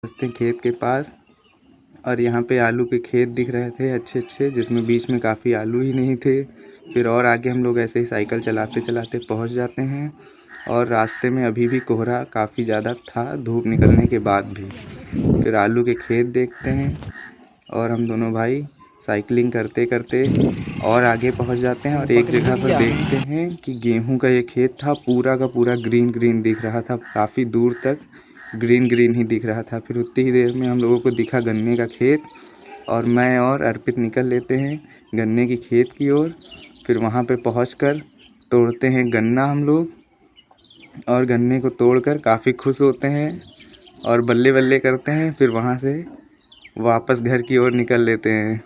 पहुँचते खेत के पास और यहाँ पे आलू के खेत दिख रहे थे अच्छे अच्छे, जिसमें बीच में काफ़ी आलू ही नहीं थे। फिर और आगे हम लोग ऐसे ही साइकिल चलाते चलाते पहुँच जाते हैं और रास्ते में अभी भी कोहरा काफ़ी ज़्यादा था धूप निकलने के बाद भी। फिर आलू के खेत देखते हैं और हम दोनों भाई साइकिलिंग करते करते और आगे पहुंच जाते हैं और एक जगह पर देखते हैं कि गेहूं का ये खेत था, पूरा का पूरा ग्रीन ग्रीन दिख रहा था, काफ़ी दूर तक ग्रीन ग्रीन ही दिख रहा था। फिर उतनी ही देर में हम लोगों को दिखा गन्ने का खेत और मैं और अर्पित निकल लेते हैं गन्ने की खेत की ओर। फिर वहाँ पे पहुंचकर तोड़ते हैं गन्ना हम लोग और गन्ने को तोड़कर काफ़ी खुश होते हैं और बल्ले बल्ले करते हैं। फिर वहाँ से वापस घर की ओर निकल लेते हैं।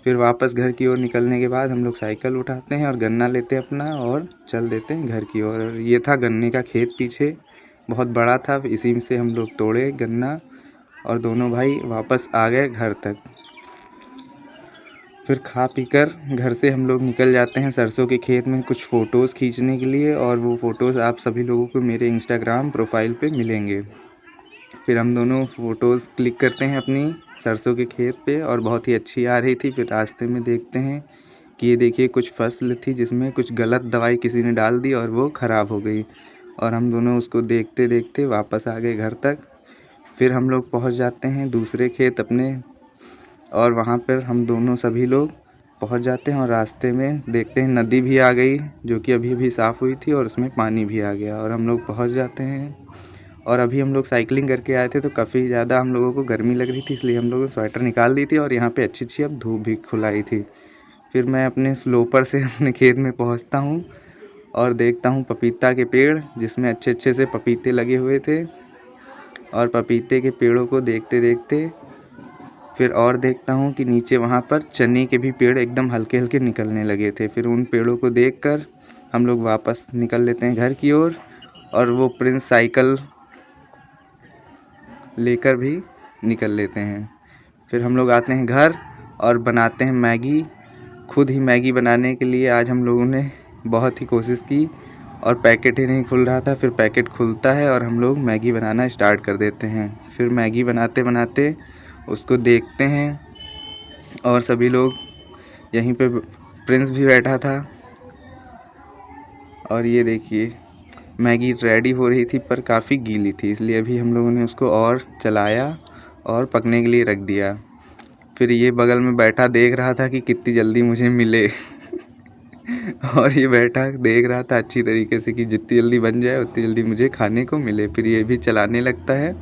फिर वापस घर की ओर निकलने के बाद हम लोग साइकिल उठाते हैं और गन्ना लेते हैं अपना और चल देते हैं घर की ओर। ये था गन्ने का खेत, पीछे बहुत बड़ा था, इसी में से हम लोग तोड़े गन्ना और दोनों भाई वापस आ गए घर तक। फिर खा पी कर घर से हम लोग निकल जाते हैं सरसों के खेत में कुछ फ़ोटोज़ खींचने के लिए, और वो फ़ोटोज़ आप सभी लोगों को मेरे इंस्टाग्राम प्रोफाइल पे मिलेंगे। फिर हम दोनों फ़ोटोज़ क्लिक करते हैं अपनी सरसों के खेत पे और बहुत ही अच्छी आ रही थी। फिर रास्ते में देखते हैं कि ये देखिए कुछ फसल थी जिसमें कुछ गलत दवाई किसी ने डाल दी और वो ख़राब हो गई, और हम दोनों उसको देखते देखते वापस आ गए घर तक। फिर हम लोग पहुंच जाते हैं दूसरे खेत अपने, और वहाँ पर हम दोनों सभी लोग पहुंच जाते हैं और रास्ते में देखते हैं नदी भी आ गई जो कि अभी अभी साफ़ हुई थी और उसमें पानी भी आ गया और हम लोग पहुंच जाते हैं। और अभी हम लोग साइकिलिंग करके आए थे तो काफ़ी ज़्यादा हम लोगों को गर्मी लग रही थी, इसलिए हम लोगों ने स्वेटर निकाल दी थी और यहाँ पे अच्छी अच्छी अब धूप भी खुलाई थी। फिर मैं अपने स्लोपर से अपने खेत में पहुँचता हूँ और देखता हूँ पपीता के पेड़ जिसमें अच्छे अच्छे से पपीते लगे हुए थे, और पपीते के पेड़ों को देखते देखते फिर और देखता हूँ कि नीचे वहाँ पर चने के भी पेड़ एकदम हल्के हल्के निकलने लगे थे। फिर उन पेड़ों को देखकर हम लोग वापस निकल लेते हैं घर की ओर, और वो प्रिंस साइकिल लेकर भी निकल लेते हैं। फिर हम लोग आते हैं घर और बनाते हैं मैगी। खुद ही मैगी बनाने के लिए आज हम लोगों ने बहुत ही कोशिश की और पैकेट ही नहीं खुल रहा था। फिर पैकेट खुलता है और हम लोग मैगी बनाना स्टार्ट कर देते हैं। फिर मैगी बनाते बनाते उसको देखते हैं और सभी लोग, यहीं पे प्रिंस भी बैठा था, और ये देखिए मैगी रेडी हो रही थी पर काफ़ी गीली थी, इसलिए अभी हम लोगों ने उसको और चलाया और पकने के लिए रख दिया। फिर ये बगल में बैठा देख रहा था कि कितनी जल्दी मुझे मिले और ये बैठा देख रहा था अच्छी तरीके से कि जितनी जल्दी बन जाए उतनी जल्दी मुझे खाने को मिले। फिर ये भी चलाने लगता है